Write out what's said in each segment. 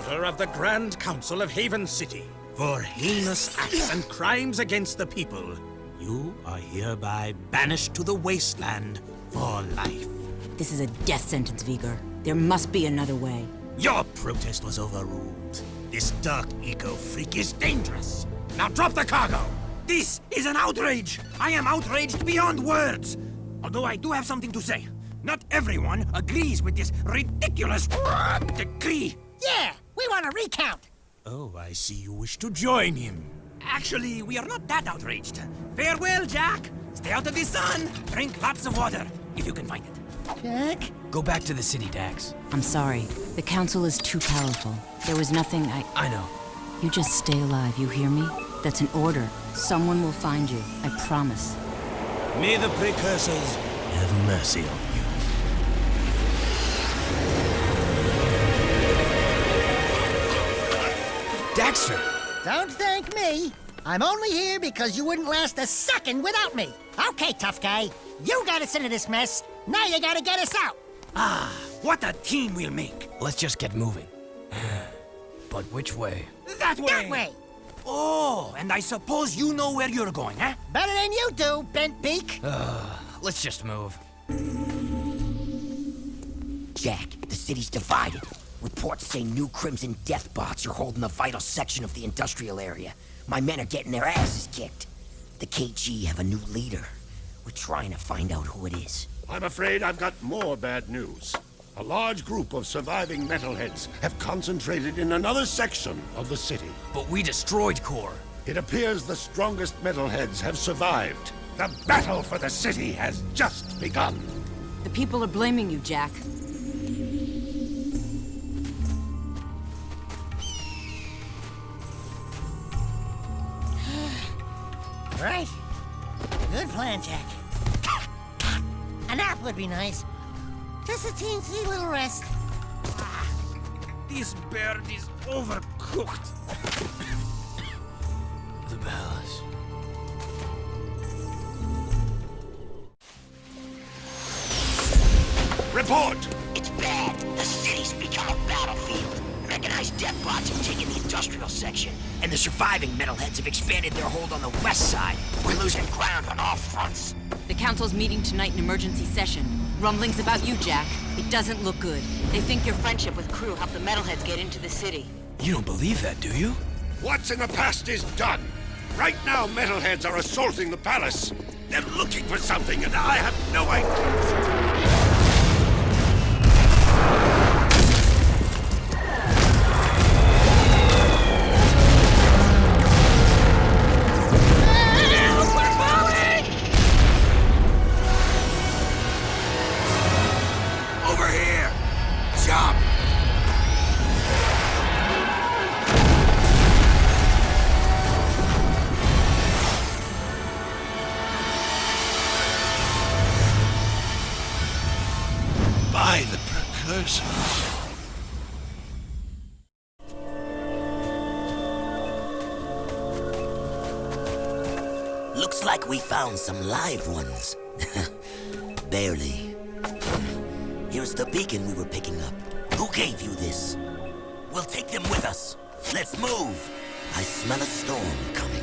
order of the Grand Council of Haven City, for heinous acts and crimes against the people, you are hereby banished to the wasteland for life. This is a death sentence, Vigor. There must be another way. Your protest was overruled. This dark eco-freak is dangerous. Now drop the cargo! This is an outrage! I am outraged beyond words! Although I do have something to say. Not everyone agrees with this ridiculous decree. Yeah, we want a recount. Oh, I see you wish to join him. Actually, we are not that outraged. Farewell, Jack. Stay out of the sun. Drink lots of water, if you can find it. Jack? Go back to the city, Dax. I'm sorry. The Council is too powerful. There was nothing I know. You just stay alive, you hear me? That's an order. Someone will find you, I promise. May the precursors have mercy on you. Daxter! Don't thank me. I'm only here because you wouldn't last a second without me. Okay, tough guy. You got us into this mess. Now you gotta get us out. Ah, what a team we'll make. Let's just get moving. But which way? That way! That way. Oh, and I suppose you know where you're going, huh? Better than you do, bent beak. Let's just move. Jack, the city's divided. Reports say new Crimson Death bots are holding a vital section of the industrial area. My men are getting their asses kicked. The KG have a new leader. We're trying to find out who it is. I'm afraid I've got more bad news. A large group of surviving metalheads have concentrated in another section of the city. But we destroyed Core. It appears the strongest metalheads have survived. The battle for the city has just begun. The people are blaming you, Jack. Right. Good plan, Jack. A nap would be nice. Just a teensy little rest. This bird is overcooked. The palace. Report! It's bad. The city's become a battlefield. Mechanized death bots have taken the industrial section, and the surviving metalheads have expanded their hold on the west side. We're losing ground on all fronts. The Council's meeting tonight in emergency session. Rumblings about you, Jack. It doesn't look good. They think your friendship with Crew helped the metalheads get into the city. You don't believe that, do you? What's in the past is done. Right now, metalheads are assaulting the palace. They're looking for something, and I have no idea. Over here! Jump! By the precursors. Looks like we found some live ones. Barely. Here's the beacon we were picking up. Who gave you this? We'll take them with us. Let's move. I smell a storm coming.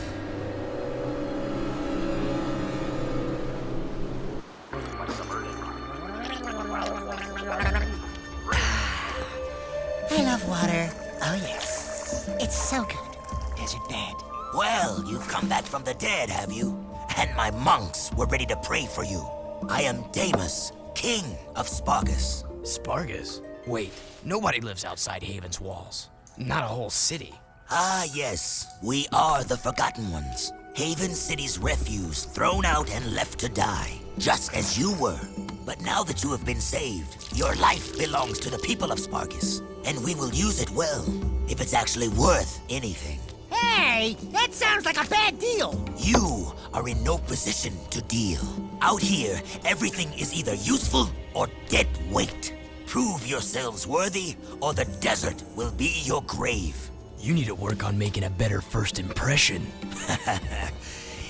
I love water. Oh, yes. It's so good. Desert bed. Well, you've come back from the dead, have you? And my monks were ready to pray for you. I am Deimos, king of Spargus. Spargus? Wait, nobody lives outside Haven's walls. Not a whole city. Ah, yes. We are the Forgotten Ones. Haven City's refuse, thrown out and left to die. Just as you were. But now that you have been saved, your life belongs to the people of Spargus. And we will use it well, if it's actually worth anything. Hey, that sounds like a bad deal. You are in no position to deal. Out here, everything is either useful or dead weight. Prove yourselves worthy, or the desert will be your grave. You need to work on making a better first impression.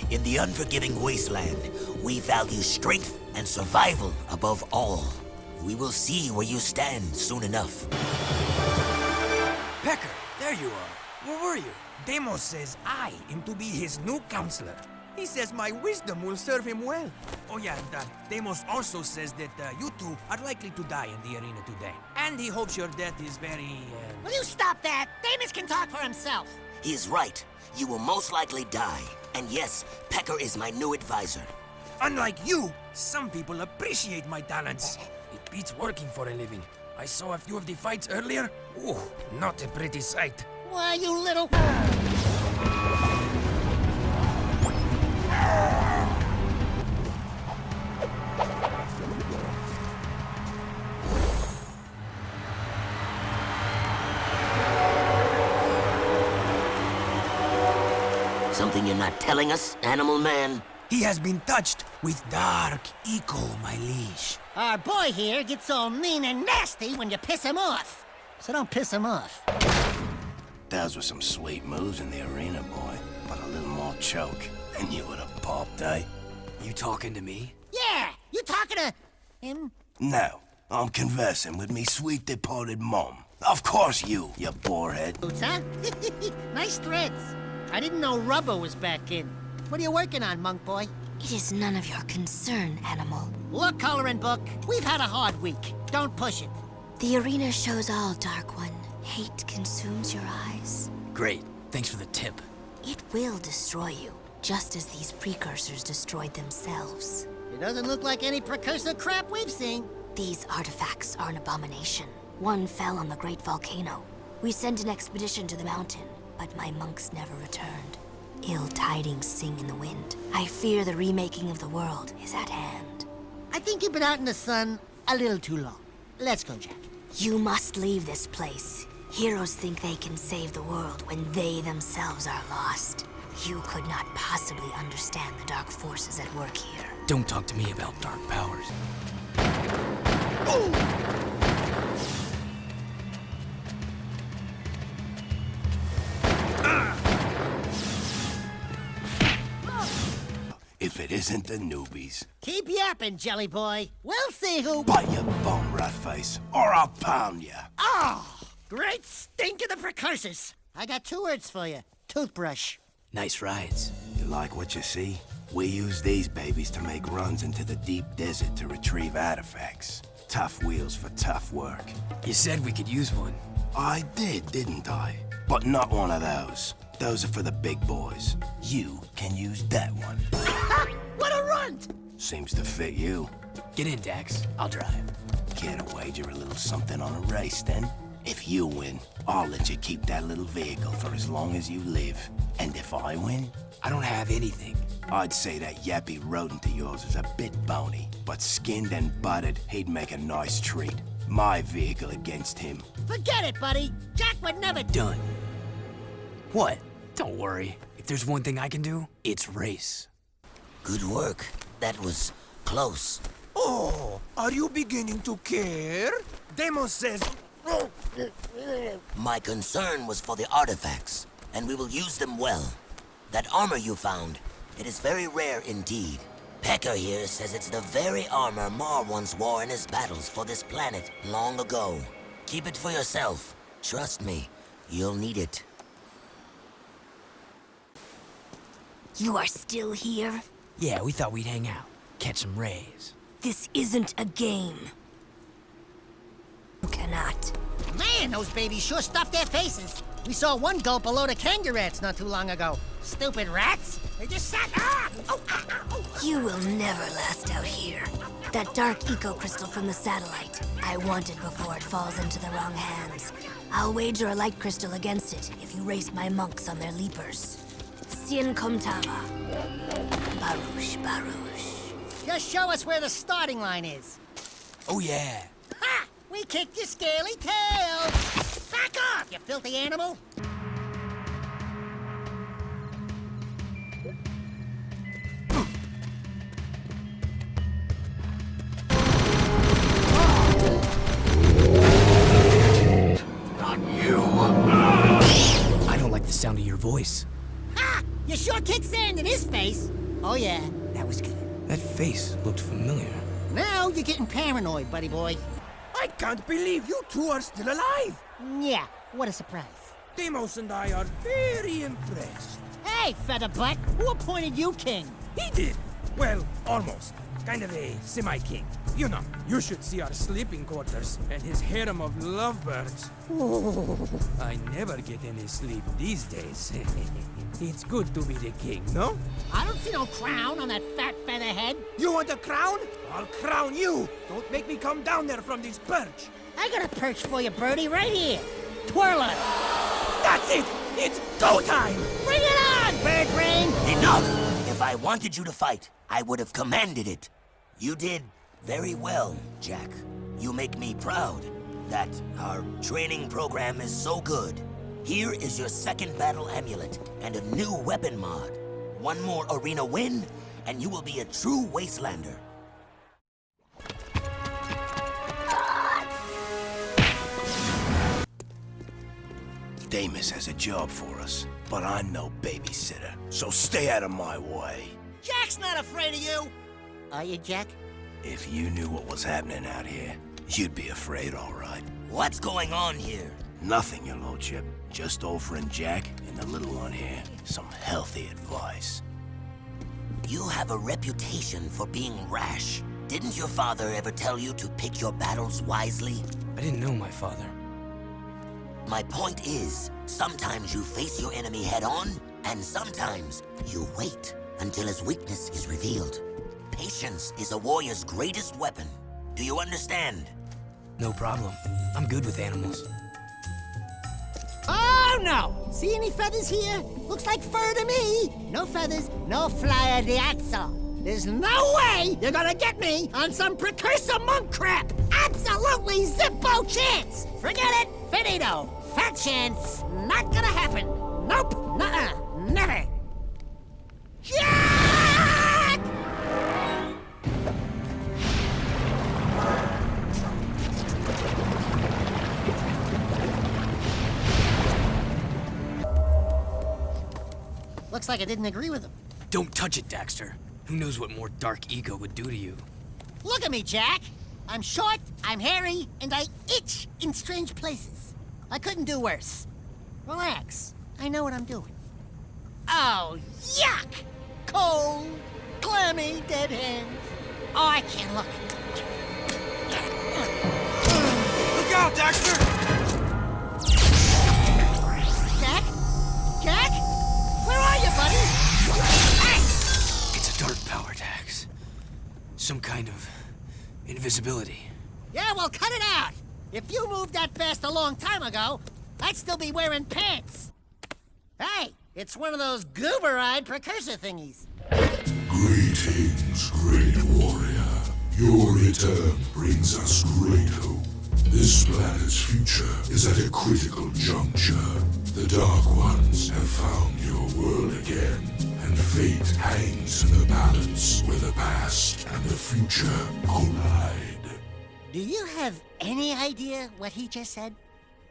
In the unforgiving wasteland, we value strength and survival above all. We will see where you stand soon enough. Pecker, there you are. Where were you? Deimos says I am to be his new counselor. He says my wisdom will serve him well. Oh yeah, and Deimos also says that you two are likely to die in the arena today. And he hopes your death is very, Will you stop that? Deimos can talk for himself. He is right. You will most likely die. And yes, Pecker is my new advisor. Unlike you, some people appreciate my talents. It beats working for a living. I saw a few of the fights earlier. Ooh, not a pretty sight. Why, you little... Something you're not telling us, Animal Man? He has been touched with dark eco, my liege. Our boy here gets all mean and nasty when you piss him off. So don't piss him off. Those were some sweet moves in the arena, boy. But a little more choke, and you would have popped, eh? You talking to me? Yeah, you talking to him? No, I'm conversing with me sweet departed mom. Of course you borehead. Boots, huh? Nice threads. I didn't know rubber was back in. What are you working on, monk boy? It is none of your concern, animal. Look, coloring book, we've had a hard week. Don't push it. The arena shows all, Dark One. Hate consumes your eyes. Great. Thanks for the tip. It will destroy you, just as these precursors destroyed themselves. It doesn't look like any precursor crap we've seen. These artifacts are an abomination. One fell on the great volcano. We sent an expedition to the mountain, but my monks never returned. Ill tidings sing in the wind. I fear the remaking of the world is at hand. I think you've been out in the sun a little too long. Let's go, Jack. You must leave this place. Heroes think they can save the world when they themselves are lost. You could not possibly understand the dark forces at work here. Don't talk to me about dark powers. If it isn't the newbies. Keep yapping, Jelly Boy. We'll see who... Bite your bum, rat face, or I'll pound ya. Oh, great stink of the precursors. I got 2 words for you. Toothbrush. Nice rides. You like what you see? We use these babies to make runs into the deep desert to retrieve artifacts. Tough wheels for tough work. You said we could use one. I did, didn't I? But not one of those. Those are for the big boys. You can use that one. What a runt! Seems to fit you. Get in, Dax. I'll drive. Care to wager a little something on a race, then? If you win, I'll let you keep that little vehicle for as long as you live. And if I win? I don't have anything. I'd say that yappy rodent of yours is a bit bony, but skinned and buttered, he'd make a nice treat. My vehicle against him. Forget it, buddy. Jack would never... Done. What? Don't worry. If there's one thing I can do, it's race. Good work. That was close. Oh, are you beginning to care? Deimos says... My concern was for the artifacts, and we will use them well. That armor you found, it is very rare indeed. Pecker here says it's the very armor Mar once wore in his battles for this planet long ago. Keep it for yourself. Trust me, you'll need it. You are still here? Yeah, we thought we'd hang out. Catch some rays. This isn't a game. You cannot. Man, those babies sure stuffed their faces. We saw one gulp a load of kangaroos not too long ago. Stupid rats. They just sat... You will never last out here. That dark eco-crystal from the satellite. I want it before it falls into the wrong hands. I'll wager a light crystal against it if you race my monks on their leapers. Sien Komtava. Baruch, Baruch. Just show us where the starting line is. Oh, yeah. Ha! We kicked your scaly tail! Back off, you filthy animal! Not you. I don't like the sound of your voice. Ha! You sure kicked sand in his face. Oh yeah, that was good. That face looked familiar. Now you're getting paranoid, buddy boy. I can't believe you two are still alive. Yeah, What a surprise. Deimos and I are very impressed. Hey, Featherbutt, who appointed you king? He did. Well, almost. Kind of a semi-king. You know, you should see our sleeping quarters and his harem of lovebirds. I never get any sleep these days. It's good to be the king, no? I don't see no crown on that fat featherhead. You want a crown? I'll crown you. Don't make me come down there from this perch. I got a perch for you, Birdie, right here. Twirl it. That's it! It's go time! Bring it on, Bird Brain! Enough! If I wanted you to fight, I would have commanded it. You did very well, Jack. You make me proud that our training program is so good. Here is your second battle amulet and a new weapon mod. One more arena win, and you will be a true Wastelander. Damus has a job for us, but I'm no babysitter, so stay out of my way. Jack's not afraid of you! Are you, Jack? If you knew what was happening out here, you'd be afraid, all right. What's going on here? Nothing, your lordship. Just offering Jack and the little one here some healthy advice. You have a reputation for being rash. Didn't your father ever tell you to pick your battles wisely? I didn't know my father. My point is, sometimes you face your enemy head-on, and sometimes you wait until his weakness is revealed. Patience is a warrior's greatest weapon. Do you understand? No problem. I'm good with animals. Oh, no! See any feathers here? Looks like fur to me. No feathers, no flyer de axle. There's no way you're gonna get me on some precursor monk crap! Absolutely zippo chance! Forget it! Finito! Fat chance! Not gonna happen! Nope! Nuh-uh! Never! Jack! Looks like I didn't agree with him. Don't touch it, Daxter. Who knows what more dark ego would do to you? Look at me, Jack! I'm short, I'm hairy, and I itch in strange places. I couldn't do worse. Relax. I know what I'm doing. Oh, yuck! Cold, clammy, dead hands. Oh, I can't look. Look out, Daxter! Jack? Jack? Where are you, buddy? Hey! It's a dark power, Dax. Some kind of invisibility. Yeah, well, cut it out. If you moved that fast a long time ago, I'd still be wearing pants. Hey, it's one of those goober-eyed precursor thingies. Greetings, great warrior. Your return brings us great hope. This planet's future is at a critical juncture. The Dark Ones have found your world again, and fate hangs in the balance where the past and the future collide. Do you have any idea what he just said?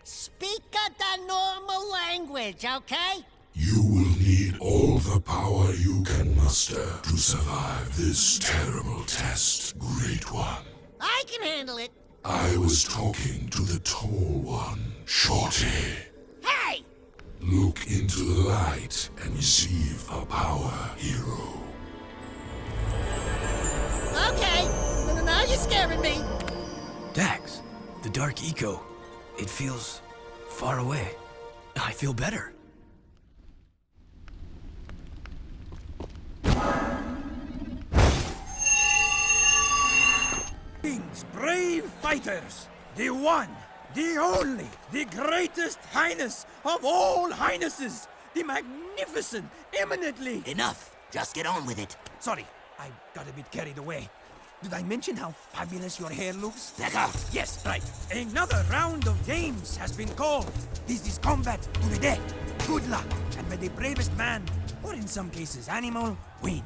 Speak the normal language, okay? You will need all the power you can muster to survive this terrible test, Great One. I can handle it. I was talking to the Tall One, Shorty. Hey! Look into the light and receive a power, hero. Okay, now you're scaring me. Dax, the dark eco. It feels far away. I feel better. Kings, brave fighters, the one, the only, the greatest highness of all highnesses, the magnificent, eminently... Enough. Just get on with it. Sorry, I got a bit carried away. Did I mention how fabulous your hair looks? Back up. Yes, right. Another round of games has been called. This is combat to the death. Good luck, and may the bravest man, or in some cases animal, win.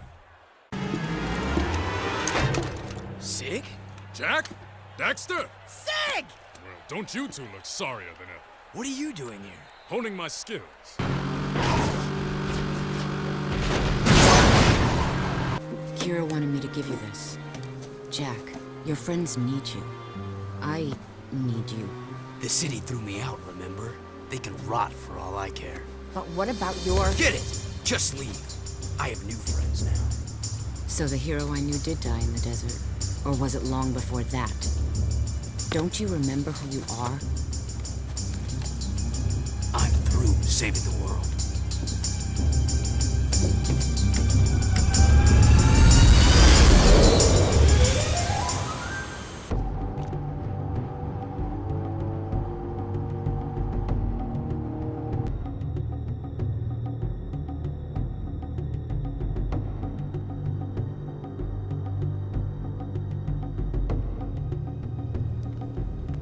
Sig? Jack? Daxter? Sig! Well, don't you two look sorrier than ever. What are you doing here? Honing my skills. Kira wanted me to give you this. Jack, your friends need you. I need you. The city threw me out, remember? They can rot for all I care. But what about your... Get it! Just leave. I have new friends now. So the hero I knew did die in the desert. Or was it long before that? Don't you remember who you are? I'm through saving the world.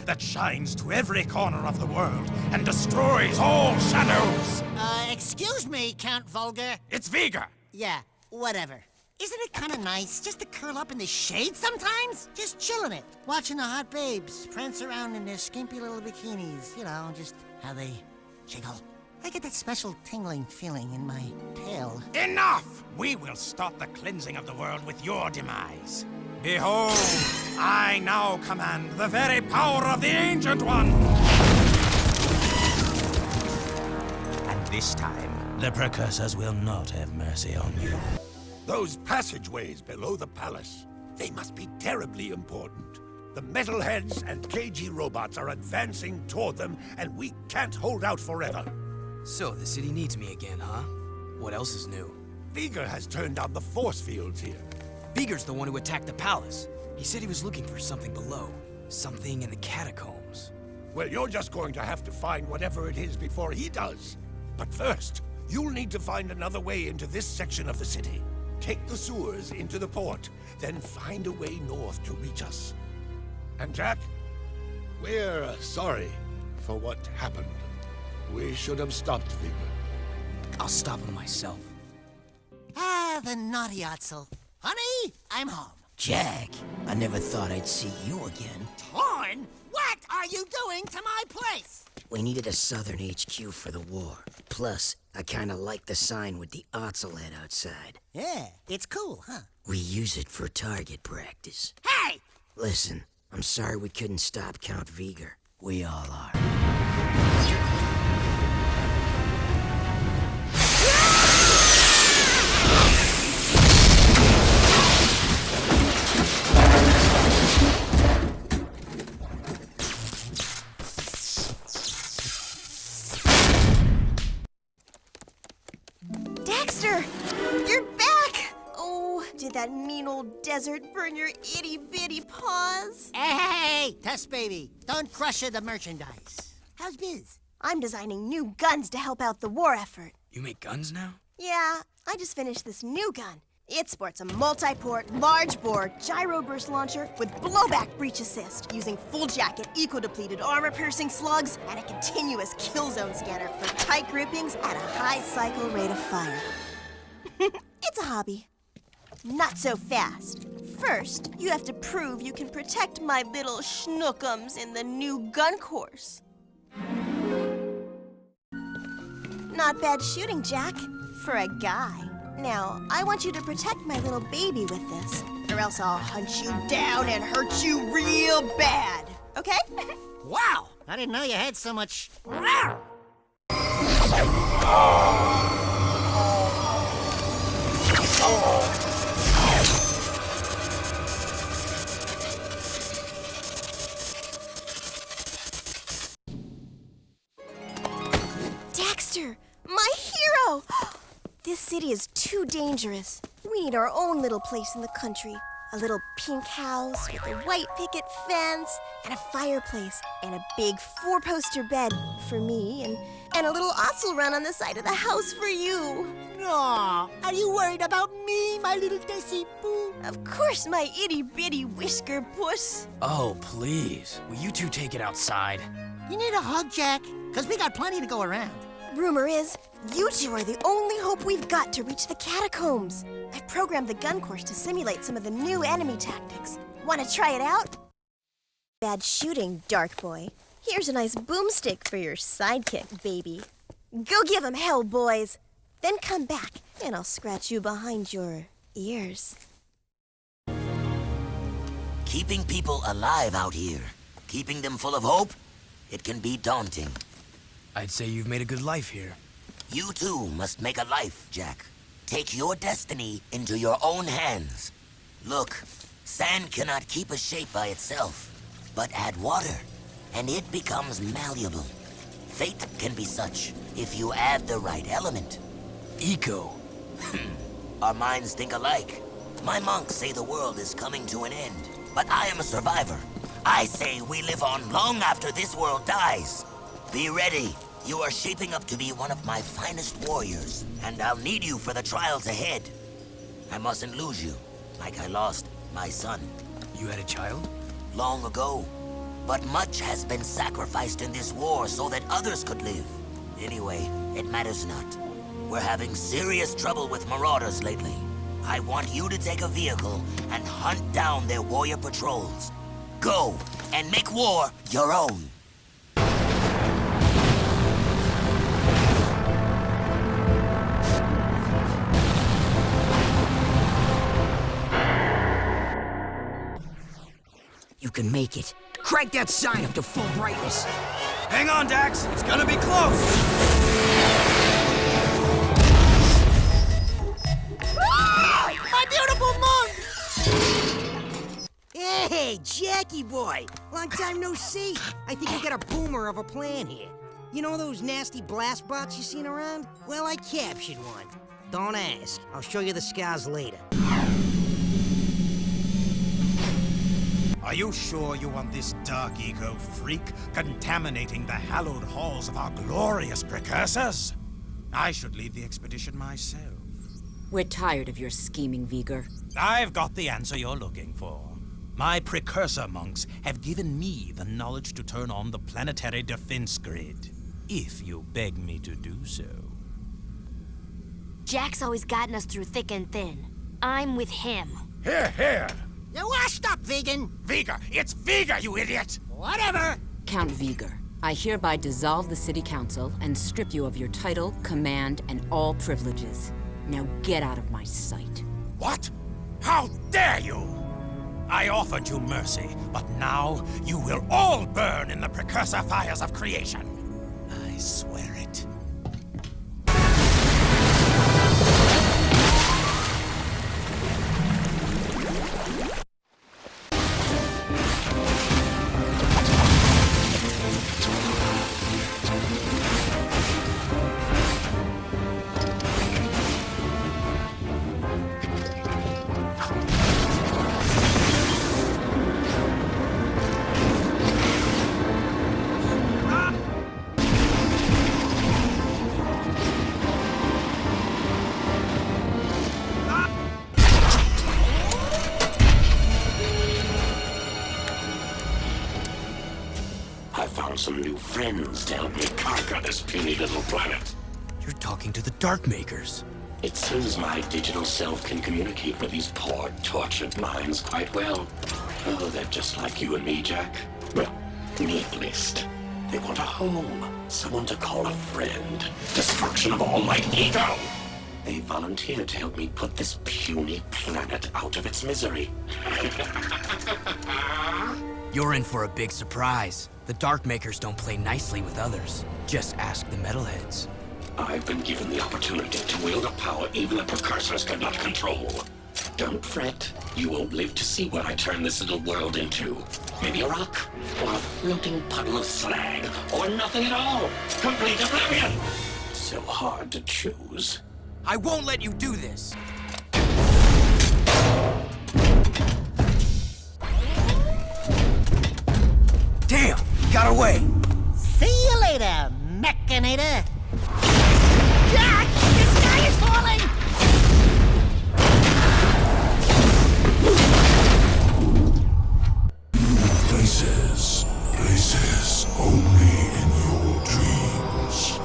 That shines to every corner of the world and destroys all shadows. Excuse me, Count Vulgar. It's Viga. Yeah, whatever. Isn't it kind of nice just to curl up in the shade sometimes? Just chilling it, watching the hot babes prance around in their skimpy little bikinis. You know, just how they jiggle. I get that special tingling feeling in my tail. Enough! We will stop the cleansing of the world with your demise. Behold, I now command the very power of the Ancient One! And this time, the Precursors will not have mercy on you. Those passageways below the palace, they must be terribly important. The metalheads and KG robots are advancing toward them, and we can't hold out forever. So, the city needs me again, huh? What else is new? Viga has turned on the force fields here. Beager's the one who attacked the palace. He said he was looking for something below. Something in the catacombs. Well, you're just going to have to find whatever it is before he does. But first, you'll need to find another way into this section of the city. Take the sewers into the port, then find a way north to reach us. And Jack, we're sorry for what happened. We should have stopped Viga. I'll stop him myself. Ah, the naughty Otzel. Honey, I'm home. Jack, I never thought I'd see you again. Torn? What are you doing to my place? We needed a southern HQ for the war. Plus, I kinda like the sign with the Otzel head outside. Yeah, it's cool, huh? We use it for target practice. Hey! Listen, I'm sorry we couldn't stop Count Viger. We all are. You're back! Oh, did that mean old desert burn your itty-bitty paws? Hey, Tess baby, don't crush the merchandise. How's biz? I'm designing new guns to help out the war effort. You make guns now? Yeah, I just finished this new gun. It sports a multi-port, large-bore, gyro-burst launcher with blowback breach assist, using full-jacket, eco-depleted, armor-piercing slugs, and a continuous kill zone scanner for tight grippings at a high cycle rate of fire. It's a hobby. Not so fast. First, you have to prove you can protect my little schnookums in the new gun course. Not bad shooting, Jack, for a guy. Now, I want you to protect my little baby with this, or else I'll hunt you down and hurt you real bad, okay? Wow! I didn't know you had so much... Dexter, my hero! This city is too dangerous. We need our own little place in the country. A little pink house with a white picket fence and a fireplace and a big 4-poster bed for me and a little Otzel run on the side of the house for you. Aw, are you worried about me, my little Desi Boo? Of course, my itty-bitty whisker puss. Oh, please. Will you two take it outside? You need a hug, Jack, because we got plenty to go around. Rumor is, you two are the only hope we've got to reach the catacombs. I've programmed the gun course to simulate some of the new enemy tactics. Want to try it out? Bad shooting, Dark Boy. Here's a nice boomstick for your sidekick, baby. Go give 'em hell, boys. Then come back, and I'll scratch you behind your ears. Keeping people alive out here, keeping them full of hope, it can be daunting. I'd say you've made a good life here. You too must make a life, Jak. Take your destiny into your own hands. Look, sand cannot keep a shape by itself, but add water, and it becomes malleable. Fate can be such if you add the right element. Eco. Our minds think alike. My monks say the world is coming to an end, but I am a survivor. I say we live on long after this world dies. Be ready. You are shaping up to be one of my finest warriors, and I'll need you for the trials ahead. I mustn't lose you, like I lost my son. You had a child? Long ago. But much has been sacrificed in this war so that others could live. Anyway, it matters not. We're having serious trouble with marauders lately. I want you to take a vehicle and hunt down their warrior patrols. Go, and make war your own. You can make it. Crank that sign up to full brightness. Hang on, Dax. It's gonna be close. My beautiful monk! Hey, Jackie boy. Long time no see. I think we got a boomer of a plan here. You know those nasty blast bots you seen around? Well, I captured one. Don't ask. I'll show you the scars later. Are you sure you want this dark eco freak contaminating the hallowed halls of our glorious precursors? I should lead the expedition myself. We're tired of your scheming, Vigor. I've got the answer you're looking for. My precursor monks have given me the knowledge to turn on the planetary defense grid, if you beg me to do so. Jak's always gotten us through thick and thin. I'm with him. Here, here! You're washed up, vegan. Vigor! It's Vigor, you idiot! Whatever. Count Vigor, I hereby dissolve the City Council and strip you of your title, command, and all privileges. Now get out of my sight. What? How dare you! I offered you mercy, but now you will all burn in the precursor fires of creation. I swear it. Some new friends to help me conquer this puny little planet. You're talking to the Darkmakers. It seems my digital self can communicate with these poor, tortured minds quite well. Oh, they're just like you and me, Jak. Well, me at least. They want a home, someone to call a friend. Destruction of all my ego! They volunteered to help me put this puny planet out of its misery. You're in for a big surprise. The Darkmakers don't play nicely with others. Just ask the Metalheads. I've been given the opportunity to wield a power even the Precursors could not control. Don't fret. You won't live to see what I turn this little world into. Maybe a rock, or a floating puddle of slag, or nothing at all. Complete oblivion! So hard to choose. I won't let you do this. Damn! Got away! See you later, Mechanator. Jak! The sky is falling! Places only in your dreams.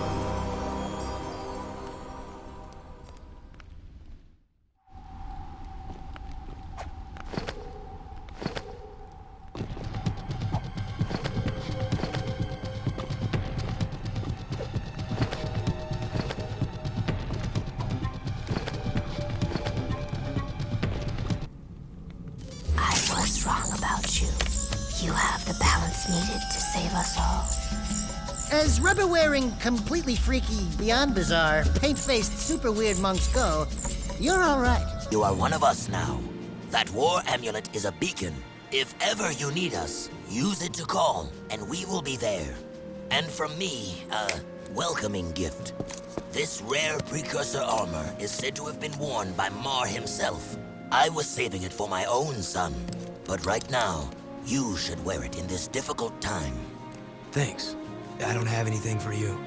I was wrong about you. You have the balance needed to save us all. As rubber-wearing, completely freaky, beyond bizarre, paint-faced, super weird monks go, you're all right. You are one of us now. That war amulet is a beacon. If ever you need us, use it to call, and we will be there. And from me, a welcoming gift. This rare precursor armor is said to have been worn by Mar himself. I was saving it for my own son, but right now, you should wear it in this difficult time. Thanks. I don't have anything for you.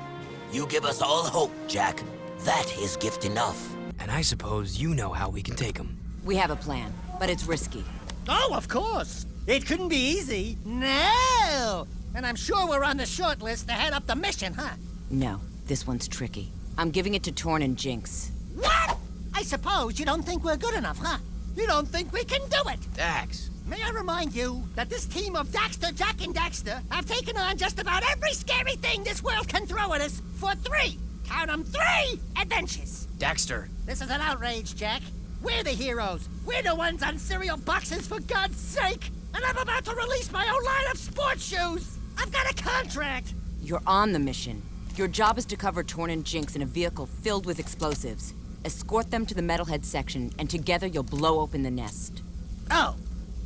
You give us all hope, Jak. That is gift enough. And I suppose you know how we can take them. We have a plan, but it's risky. Oh, of course. It couldn't be easy. No! And I'm sure we're on the short list to head up the mission, huh? No, this one's tricky. I'm giving it to Torn and Jinx. What? I suppose you don't think we're good enough, huh? You don't think we can do it? Dax. May I remind you that this team of Daxter, Jak, and Daxter have taken on just about every scary thing this world can throw at us for 3, count 'em, 3 adventures. Daxter. This is an outrage, Jak. We're the heroes. We're the ones on cereal boxes, for God's sake. And I'm about to release my own line of sports shoes. I've got a contract. You're on the mission. Your job is to cover Torn and Jinx in a vehicle filled with explosives. Escort them to the metalhead section, and together you'll blow open the nest. Oh.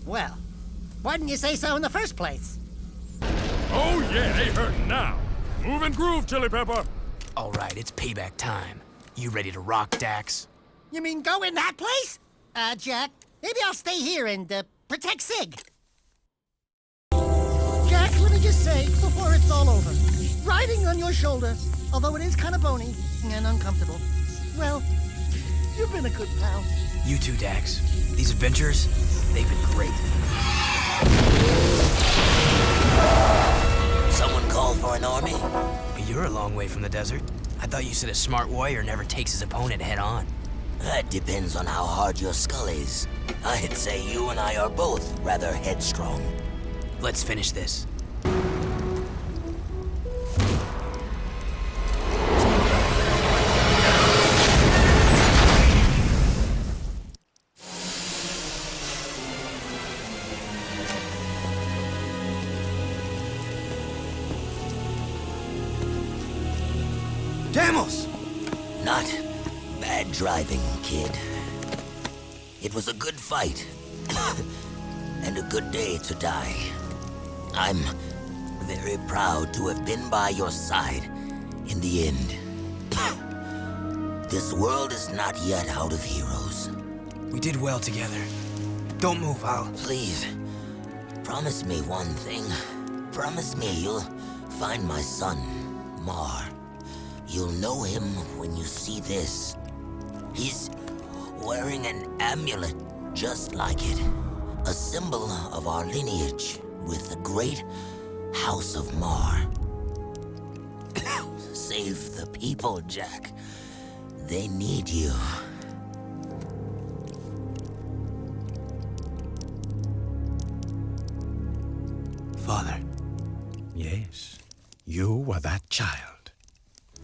Well, why didn't you say so in the first place? Oh yeah, they hurting now. Move and groove, Chili Pepper. All right, it's payback time. You ready to rock, Dax? You mean go in that place? Jak, maybe I'll stay here and, protect Sig. Jak, let me just say, before it's all over, riding on your shoulder, although it is kind of bony and uncomfortable, well, you've been a good pal. You too, Dax. These adventures, they've been great. Someone call for an army? But you're a long way from the desert. I thought you said a smart warrior never takes his opponent head on. That depends on how hard your skull is. I'd say you and I are both rather headstrong. Let's finish this. Demos! Not bad driving, kid. It was a good fight. And a good day to die. I'm very proud to have been by your side in the end. This world is not yet out of heroes. We did well together. Don't move, Al. Please, promise me one thing. Promise me you'll find my son, Mar. You'll know him when you see this. He's wearing an amulet just like it. A symbol of our lineage with the great House of Mar. Save the people, Jak. They need you. Father. Yes, you were that child.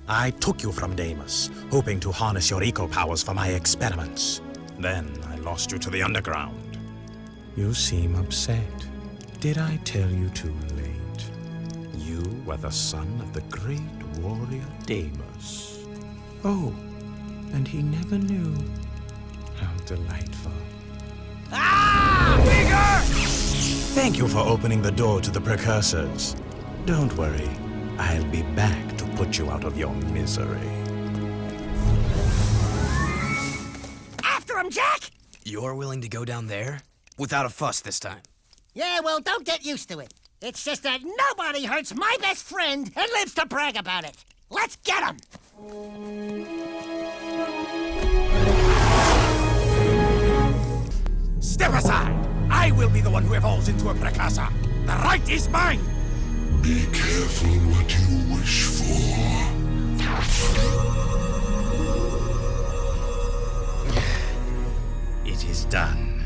I took you from Deimos, hoping to harness your eco powers for my experiments. Then I lost you to the underground. You seem upset. Did I tell you too late? You were the son of the great warrior Deimos. Oh, and he never knew. How delightful. Ah! Bigger! Thank you for opening the door to the precursors. Don't worry, I'll be back to put you out of your misery. After him, Jak! You're willing to go down there? Without a fuss this time. Yeah, well, don't get used to it. It's just that nobody hurts my best friend and lives to brag about it. Let's get him! Step aside! I will be the one who evolves into a precursor. The right is mine! Be careful what you wish for. It is done.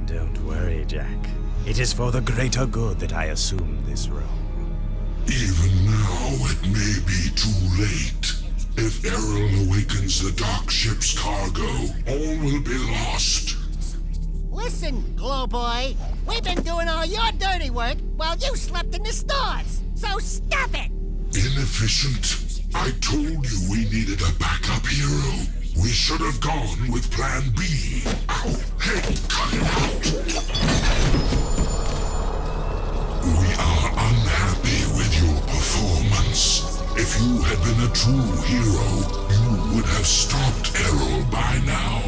Don't worry, Jak. It is for the greater good that I assume this role. Even now, it may be too late. If Errol awakens the dark ship's cargo, all will be lost. Listen, Glow Boy, we've been doing all your dirty work while you slept in the stars. So stop it! In inefficient. I told you we needed a backup hero. We should have gone with Plan B. Ow! Hey, cut it out! We are unhappy with your performance. If you had been a true hero, you would have stopped Errol by now.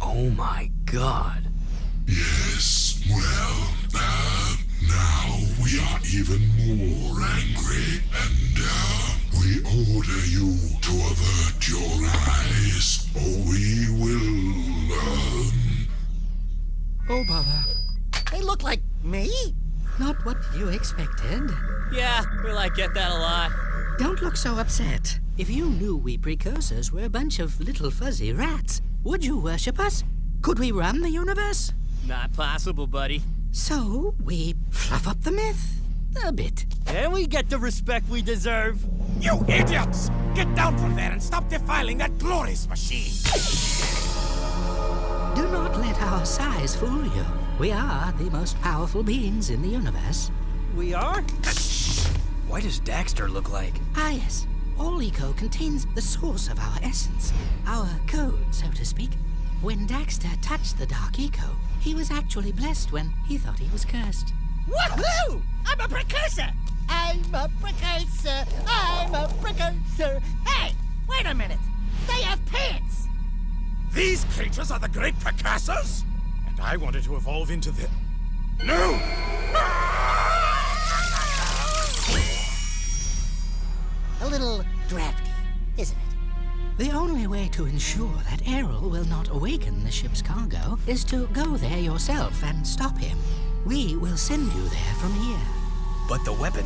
Oh my god. Yes, well, now we are even more angry, and we order you to avert your eyes, or we will, Oh, bother. They look like me? Not what you expected. Yeah, we get that a lot. Don't look so upset. If you knew we precursors were a bunch of little fuzzy rats, would you worship us? Could we run the universe? Not possible, buddy. So, we fluff up the myth a bit. And we get the respect we deserve. You idiots! Get down from there and stop defiling that glorious machine! Do not let our size fool you. We are the most powerful beings in the universe. We are? Why does Daxter look like? Ah, yes. All eco contains the source of our essence. Our code, so to speak. When Daxter touched the Dark Eco, he was actually blessed when he thought he was cursed. Woohoo! I'm a precursor! I'm a precursor! I'm a precursor! Hey, wait a minute! They have pants! These creatures are the great precursors? And I wanted to evolve into the... No! A little drafty, isn't it? The only way to ensure that Errol will not awaken the ship's cargo is to go there yourself and stop him. We will send you there from here. But the weapon...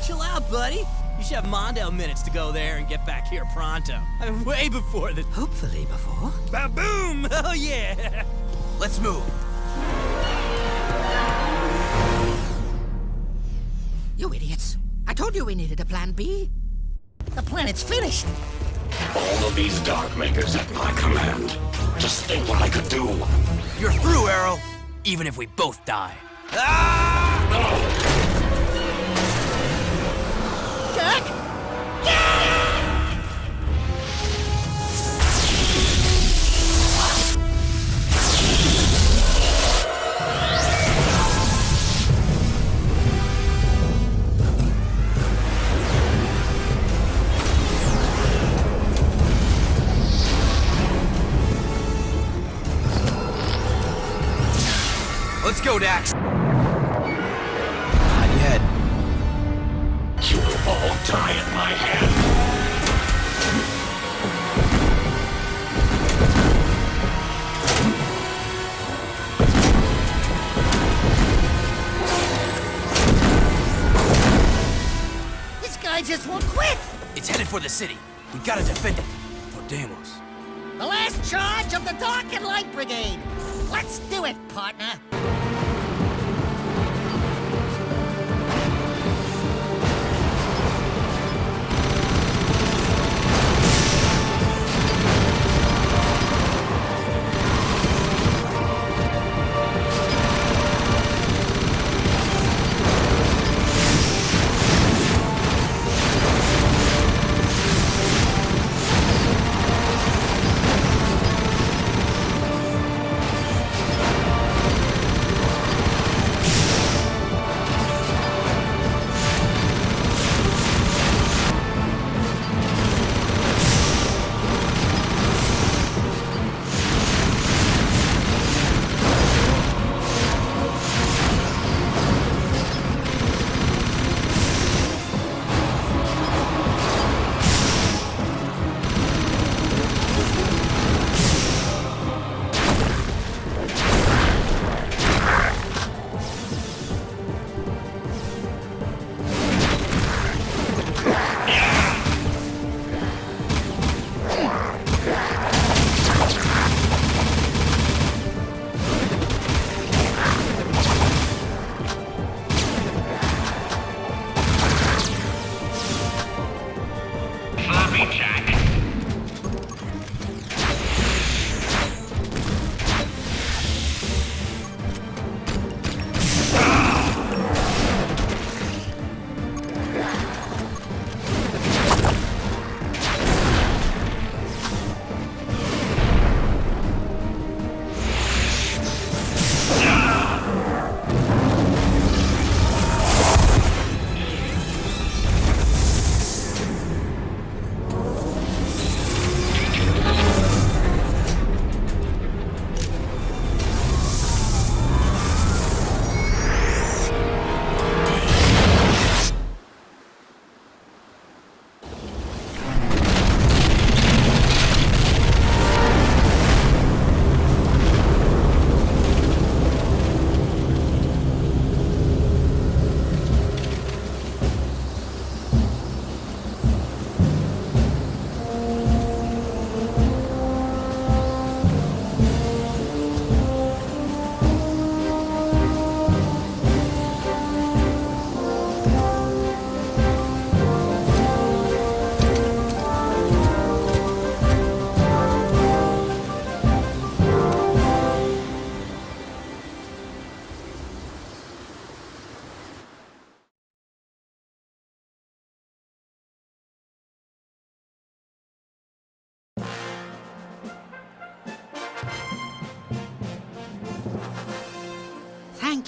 Chill out, buddy. You should have Mondale minutes to go there and get back here pronto. I mean, way before the... Hopefully before. Ba-boom! Oh, yeah! Let's move. You idiots. I told you we needed a plan B. The planet's finished! All of these Dark Makers at my command. Just think what I could do. You're through, Arrow. Even if we both die. Jack! Jack! Let's go, Dax. Not yet. You will all die at my hand. This guy just won't quit! It's headed for the city. We gotta defend it. For Deimos. The last charge of the Dark and Light Brigade! Let's do it, partner!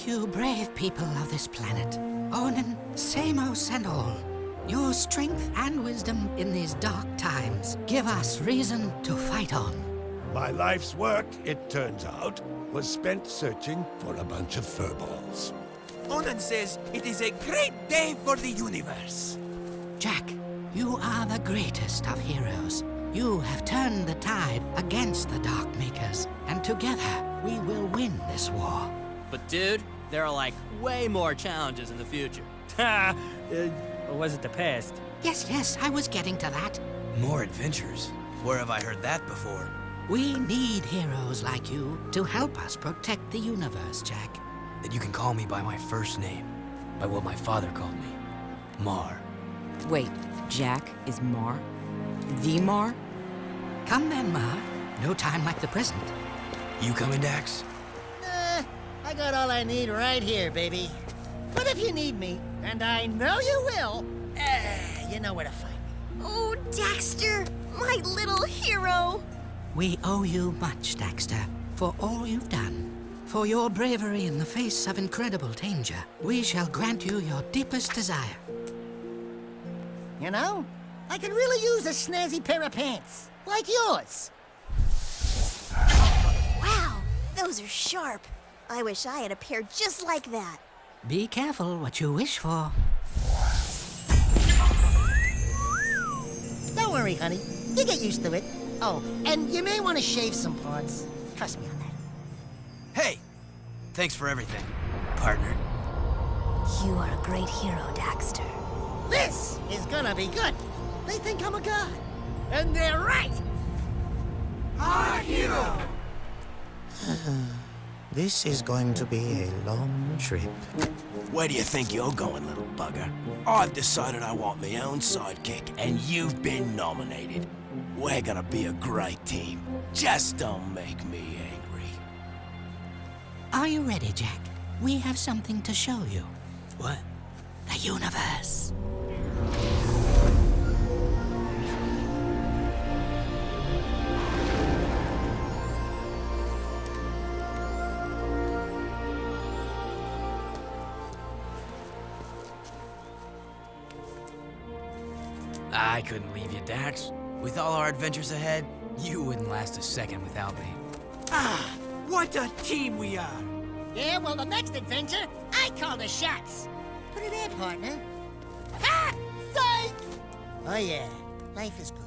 Thank you, brave people of this planet. Onan, Samos, and all. Your strength and wisdom in these dark times give us reason to fight on. My life's work, it turns out, was spent searching for a bunch of furballs. Onan says it is a great day for the universe. Jak, you are the greatest of heroes. You have turned the tide against the Dark Makers, and together we will win this war. But dude, there are like way more challenges in the future. Ha! Or was it the past? Yes, I was getting to that. More adventures? Where have I heard that before? We need heroes like you to help us protect the universe, Jak. Then you can call me by my first name, by what my father called me, Mar. Wait, Jak is Mar? The Mar? Come then, Mar. No time like the present. You coming, Dax? I got all I need right here, baby. But if you need me, and I know you will, you know where to find me. Oh, Daxter, my little hero. We owe you much, Daxter, for all you've done. For your bravery in the face of incredible danger, we shall grant you your deepest desire. You know, I could really use a snazzy pair of pants, like yours. Wow, those are sharp. I wish I had a pair just like that. Be careful what you wish for. Don't worry, honey. You get used to it. Oh, and you may want to shave some parts. Trust me on that. Hey! Thanks for everything, partner. You are a great hero, Daxter. This is gonna be good. They think I'm a god. And they're right! Our hero! This is going to be a long trip. Where do you think you're going, little bugger? I've decided I want my own sidekick, and you've been nominated. We're gonna be a great team. Just don't make me angry. Are you ready, Jak? We have something to show you. What? The universe. I couldn't leave you, Dax. With all our adventures ahead, you wouldn't last a second without me. Ah, what a team we are! Yeah, well, the next adventure, I call the shots. Put it in, partner. Ha! Psych! Oh, yeah. Life is good.